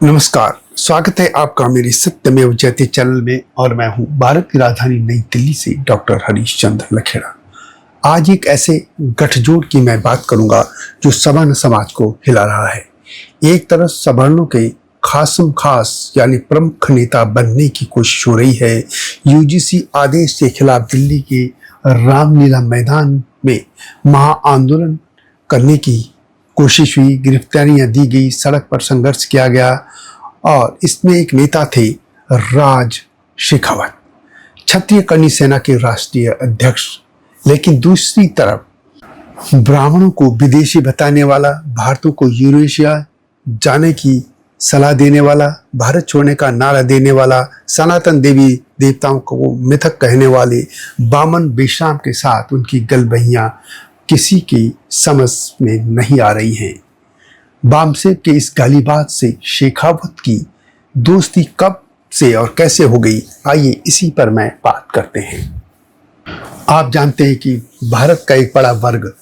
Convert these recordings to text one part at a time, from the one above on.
नमस्कार, स्वागत है आपका मेरी सत्यमेव जयते चैनल में। और मैं हूं भारत की राजधानी नई दिल्ली से डॉक्टर हरीश चंद्र लखेड़ा। आज एक ऐसे गठजोड़ की मैं बात करूंगा जो सवर्ण समाज को हिला रहा है। एक तरफ सवर्णों के खासम खास यानी प्रमुख नेता बनने की कोशिश हो रही है। यूजीसी आदेश के खिलाफ दिल्ली के रामलीला मैदान में महा आंदोलन करने की कोशिश हुई, गिरफ्तारियां दी गई, सड़क पर संघर्ष किया गया और इसमें एक नेता थे राज शेखावत, क्षत्रिय कर्णी सेना के राष्ट्रीय अध्यक्ष। लेकिन दूसरी तरफ ब्राह्मणों को विदेशी बताने वाला, भारतीयों को यूरेशिया जाने की सलाह देने वाला, भारत छोड़ने का नारा देने वाला, सनातन देवी देवताओं को मिथक कहने वाले बामन बेशराम के साथ उनकी गलबहियां किसी की समझ में नहीं आ रही हैं। बामसेब के इस गालीबाज से शेखावत की दोस्ती कब से और कैसे हो गई, आइए इसी पर मैं बात करते हैं। आप जानते हैं कि भारत का एक बड़ा वर्ग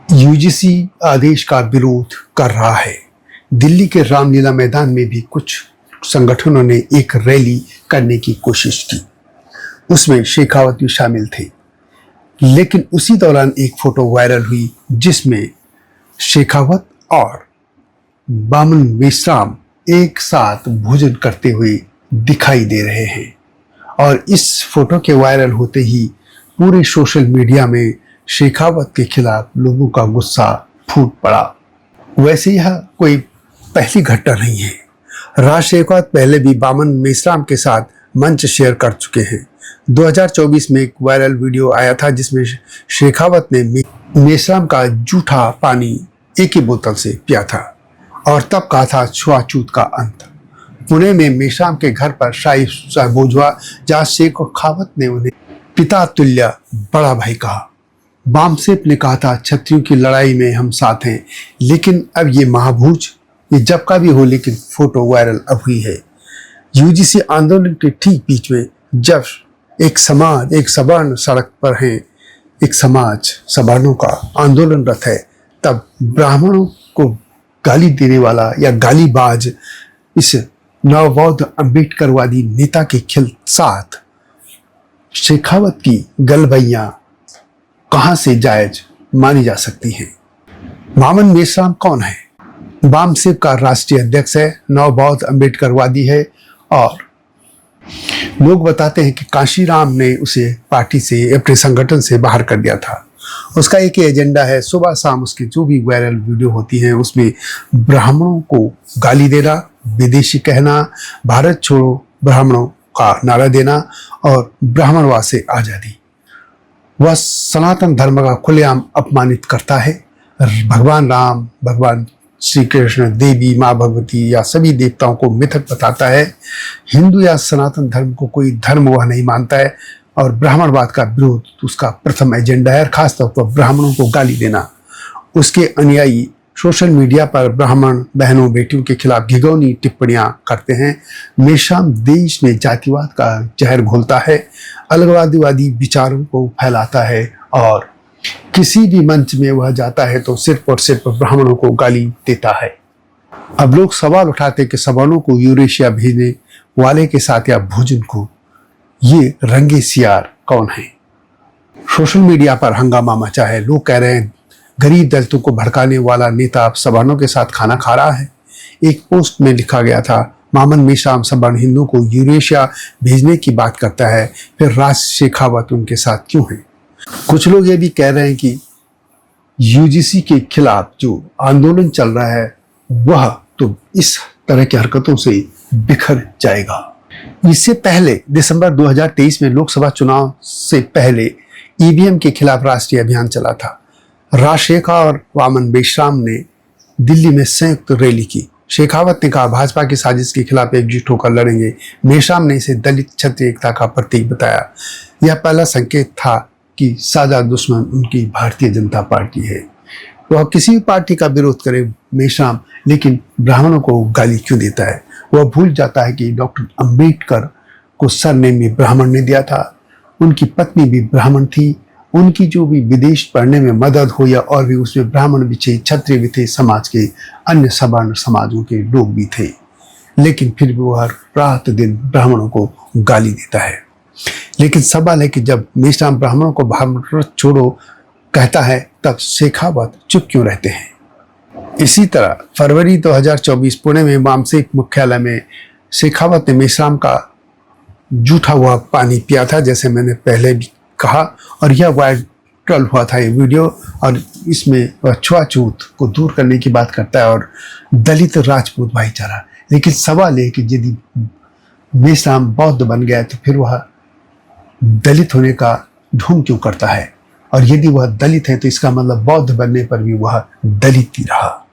यूजीसी आदेश का विरोध कर रहा है। दिल्ली के रामलीला मैदान में भी कुछ संगठनों ने एक रैली करने की कोशिश की, उसमें शेखावत भी शामिल थे। लेकिन उसी दौरान एक फोटो वायरल हुई जिसमें शेखावत और बामन बेशराम एक साथ भोजन करते हुए दिखाई दे रहे हैं। और इस फोटो के वायरल होते ही पूरे सोशल मीडिया में शेखावत के खिलाफ लोगों का गुस्सा फूट पड़ा। वैसे यह कोई पहली घटना नहीं है। राज शेखावत पहले भी बामन बेशराम के साथ मंच शेयर कर चुके हैं। 2024 में एक वायरल वीडियो आया था जिसमें शेखावत ने बेशराम का जूठा पानी एक ही बोतल से पिया था और तब कहा था छुआछूत का अंत। पुणे में बेशराम के घर पर शाही भोज हुआ जहां शेखावत ने उन्हें पिता तुल्य बड़ा भाई कहा। बामसेब ने कहा था क्षत्रियों की लड़ाई में हम साथ हैं। लेकिन अब ये महाभोज ये जब का भी हो, लेकिन फोटो वायरल अब हुई है। यूजीसी आंदोलन के ठीक बीच में जब एक समाज, एक सवर्ण सड़क पर है, एक समाज सवर्णों का आंदोलनरत है, तब ब्राह्मणों को गाली देने वाला या गालीबाज इस नवबौद्ध अम्बेडकरवादी नेता के साथ शेखावत की गलबैयां कहां से जायज मानी जा सकती हैं। बामन बेशराम कौन है? बामसेब का राष्ट्रीय अध्यक्ष है, नवबौद्ध अम्बेडकरवादी है और लोग बताते हैं कि काशीराम ने उसे पार्टी से, अपने संगठन से बाहर कर दिया था। उसका एक ही एजेंडा है, सुबह शाम उसकी जो भी वायरल वीडियो होती हैं उसमें ब्राह्मणों को गाली देना, विदेशी कहना, भारत छोड़ो ब्राह्मणों का नारा देना और ब्राह्मणवाद से आज़ादी। वह सनातन धर्म का खुलेआम अपमानित करता है। भगवान राम, भगवान श्री कृष्ण, देवी माँ भगवती या सभी देवताओं को मिथक बताता है। हिंदू या सनातन धर्म को कोई धर्म वह नहीं मानता है और ब्राह्मणवाद का विरोध उसका प्रथम एजेंडा है। खासतौर पर ब्राह्मणों को गाली देना। उसके अनुयायी सोशल मीडिया पर ब्राह्मण बहनों बेटियों के खिलाफ घिनौनी टिप्पणियां करते हैं। बेशराम देश में जातिवाद का जहर घोलता है, अलगाववादी विचारों को फैलाता है और किसी भी मंच में वह जाता है तो सिर्फ और सिर्फ ब्राह्मणों को गाली देता है। अब लोग सवाल उठाते कि सवर्णों को यूरेशिया भेजने वाले के साथ या भोजन को ये रंगे सियार कौन है? सोशल मीडिया पर हंगामा मचा है। लोग कह रहे हैं गरीब दलितों को भड़काने वाला नेता अब सवर्णों के साथ खाना खा रहा है। एक पोस्ट में लिखा गया था, बामन बेशराम सवर्ण हिंदुओं को यूरेशिया भेजने की बात करता है, फिर राज शेखावत उनके साथ क्यों है? कुछ लोग ये भी कह रहे हैं कि यूजीसी के खिलाफ जो आंदोलन चल रहा है वह तो इस तरह की हरकतों से बिखर जाएगा। इससे पहले दिसंबर 2023 में लोकसभा चुनाव से पहले ईवीएम के खिलाफ राष्ट्रीय अभियान चला था। राज शेखावत और बामन बेशराम ने दिल्ली में संयुक्त रैली की। शेखावत ने कहा भाजपा की साजिश के खिलाफ एकजुट होकर लड़ेंगे। बेशराम ने इसे दलित क्षत्रिय एकता का प्रतीक बताया। यह पहला संकेत था कि साझा दुश्मन उनकी भारतीय जनता पार्टी है। वह किसी भी पार्टी का विरोध करे बेशराम, लेकिन ब्राह्मणों को गाली क्यों देता है? वह भूल जाता है कि डॉक्टर अंबेडकर को सरनेम भी ब्राह्मण ने दिया था। उनकी पत्नी भी ब्राह्मण थी। उनकी जो भी विदेश पढ़ने में मदद हो या और भी उसमें ब्राह्मण भी थे, क्षत्रिय भी थे, समाज के अन्य सवर्ण समाजों के लोग भी थे। लेकिन फिर भी वह रात दिन ब्राह्मणों को गाली देता है। लेकिन सवाल है कि जब मेश्राम ब्राह्मणों को भारत छोड़ो कहता है तब शेखावत चुप क्यों रहते हैं। इसी तरह फरवरी 2024 पुणे में वामसिक मुख्यालय में शेखावत ने मेश्राम का जूठा हुआ पानी पिया था, जैसे मैंने पहले भी कहा, और यह वायरल हुआ था ये वीडियो। और इसमें वह छुआछूत को दूर करने की बात करता है और दलित राजपूत भाईचारा। लेकिन सवाल है कि यदि मेश्राम बौद्ध बन गया तो फिर वह दलित होने का ढोंग क्यों करता है, और यदि वह दलित है तो इसका मतलब बौद्ध बनने पर भी वह दलित ही रहा।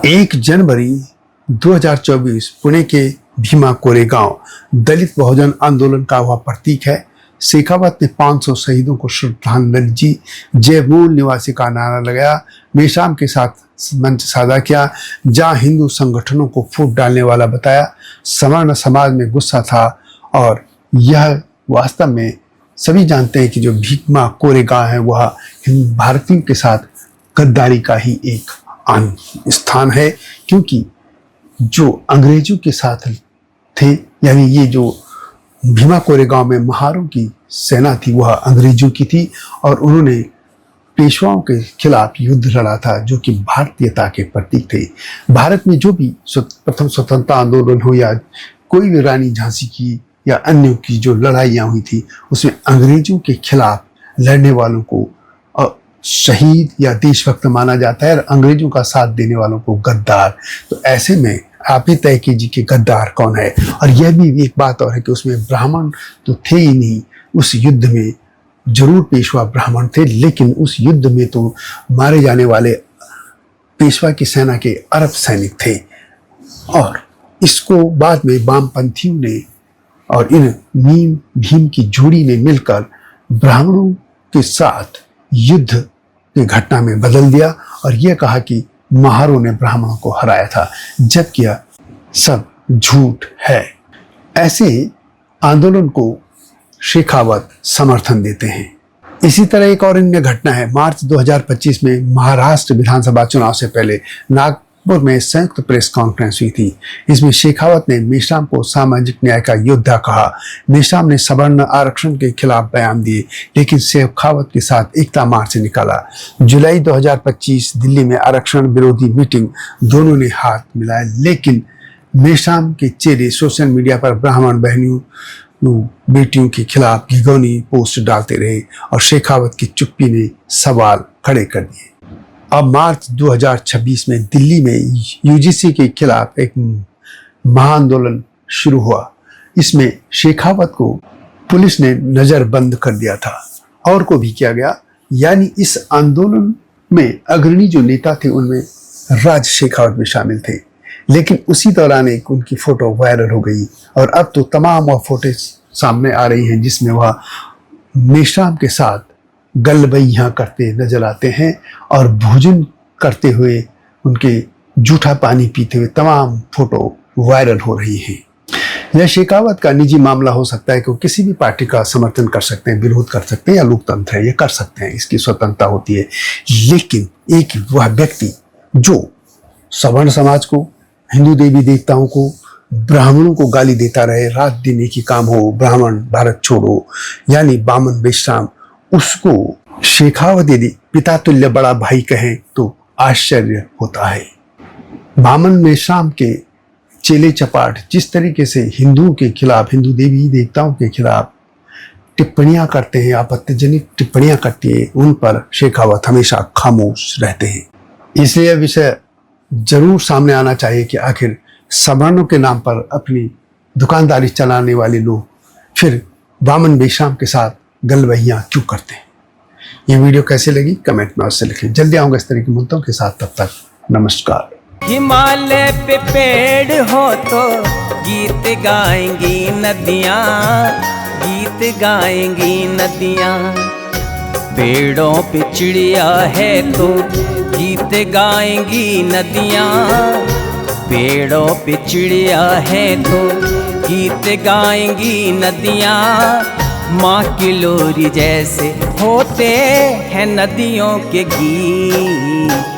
1 जनवरी 2024 पुणे के भीमा कोरेगांव दलित बहुजन आंदोलन का वह प्रतीक है। शेखावत ने 500 शहीदों को श्रद्धांजलि जय मूल निवासी का नारा लगाया, मेश्राम के साथ मंच साझा किया, जहां हिंदू संगठनों को फूट डालने वाला बताया। सवर्ण समाज में गुस्सा था और यह वास्तव में सभी जानते हैं कि जो भीमा कोरेगांव है वह भारतीयों के साथ गद्दारी का ही एक स्थान है, क्योंकि जो अंग्रेजों के साथ थे, यानी ये जो भीमा कोरेगांव में महारों की सेना थी वह अंग्रेजों की थी और उन्होंने पेशवाओं के खिलाफ युद्ध लड़ा था, जो कि भारतीयता के प्रतीक थे। भारत में जो भी प्रथम स्वतंत्रता आंदोलन हो या कोई भी रानी झांसी की या अन्य की जो लड़ाइयाँ हुई थी, उसमें अंग्रेजों के खिलाफ लड़ने वालों को शहीद या देशभक्त माना जाता है और अंग्रेजों का साथ देने वालों को गद्दार। तो ऐसे में आप ही तय कीजिए कि गद्दार कौन है। और यह भी एक बात और है कि उसमें ब्राह्मण तो थे ही नहीं, उस युद्ध में जरूर पेशवा ब्राह्मण थे, लेकिन उस युद्ध में तो मारे जाने वाले पेशवा की सेना के अरब सैनिक थे। और इसको बाद में वामपंथियों ने और इन नीम भीम की जोड़ी ने मिलकर ब्राह्मणों के साथ युद्ध की घटना में बदल दिया और यह कहा कि महारों ने ब्राह्मणों को हराया था, जबकि यह सब झूठ है। ऐसे आंदोलन को शेखावत समर्थन देते हैं। इसी तरह एक और अन्य घटना है। मार्च 2025 में महाराष्ट्र विधानसभा चुनाव से पहले नागपुर में संयुक्त प्रेस कॉन्फ्रेंस हुई थी। इसमें शेखावत ने मेश्राम को सामाजिक न्याय का योद्धा कहा। मेश्राम ने सवर्ण आरक्षण के खिलाफ बयान दिए, लेकिन शेखावत के साथ एकता मार्च निकाला। जुलाई 2025 दिल्ली में आरक्षण विरोधी मीटिंग, दोनों ने हाथ मिलाए, लेकिन मेश्राम के चेहरे सोशल मीडिया पर ब्राह्मण बहनियों बेटियों के खिलाफ घिनौनी पोस्ट डालते रहे और शेखावत की चुप्पी ने सवाल खड़े कर दिए। अब मार्च 2026 में दिल्ली में यूजीसी के खिलाफ एक महाआंदोलन शुरू हुआ। इसमें शेखावत को पुलिस ने नजरबंद कर दिया था और को भी किया गया, यानी इस आंदोलन में अग्रणी जो नेता थे उनमें राज शेखावत भी शामिल थे। लेकिन उसी दौरान एक उनकी फोटो वायरल हो गई और अब तो तमाम वह फोटो सामने आ रही हैं जिसमें वह मेश्राम के साथ गलबैयां करते नजर आते हैं और भोजन करते हुए उनके जूठा पानी पीते हुए तमाम फोटो वायरल हो रही हैं। यह शेखावत का निजी मामला हो सकता है कि वो किसी भी पार्टी का समर्थन कर सकते हैं, विरोध कर सकते हैं, या लोकतंत्र है, ये कर सकते हैं, इसकी स्वतंत्रता होती है। लेकिन एक वह व्यक्ति जो सवर्ण समाज को, हिंदू देवी देवताओं को, ब्राह्मणों को गाली देता रहे, रात दिन एक ही काम हो, ब्राह्मण भारत छोड़ो, यानी बामन मेश्राम, उसको शेखावत यदि पिता तुल्य बड़ा भाई कहें तो आश्चर्य होता है। बामन मेश्राम के चेले चपाट जिस तरीके से हिंदुओं के खिलाफ, हिंदू देवी देवताओं के खिलाफ टिप्पणियां करते हैं, आपत्तिजनक टिप्पणियां करती है, उन पर शेखावत हमेशा खामोश रहते हैं। इसलिए यह विषय जरूर सामने आना चाहिए कि आखिर सवर्णों के नाम पर अपनी दुकानदारी चलाने वाले लोग फिर बामन मेश्राम के साथ गलबहियां क्यों करते हैं। ये वीडियो कैसे लगी कमेंट में अवश्य लिखें। जल्दी आऊंगा इस तरह की मुद्दों के साथ, तब तक नमस्कार। हिमालय पे पेड़ हो तो गीत गाएंगी नदियाँ, गीत गाएंगी नदियाँ। पेड़ों पे चिड़िया है तो गीत गाएंगी नदियाँ, पेड़ों पे चिड़िया है तो गीत गाएंगी नदियाँ। माँ की लोरी जैसे होते हैं नदियों के गीत।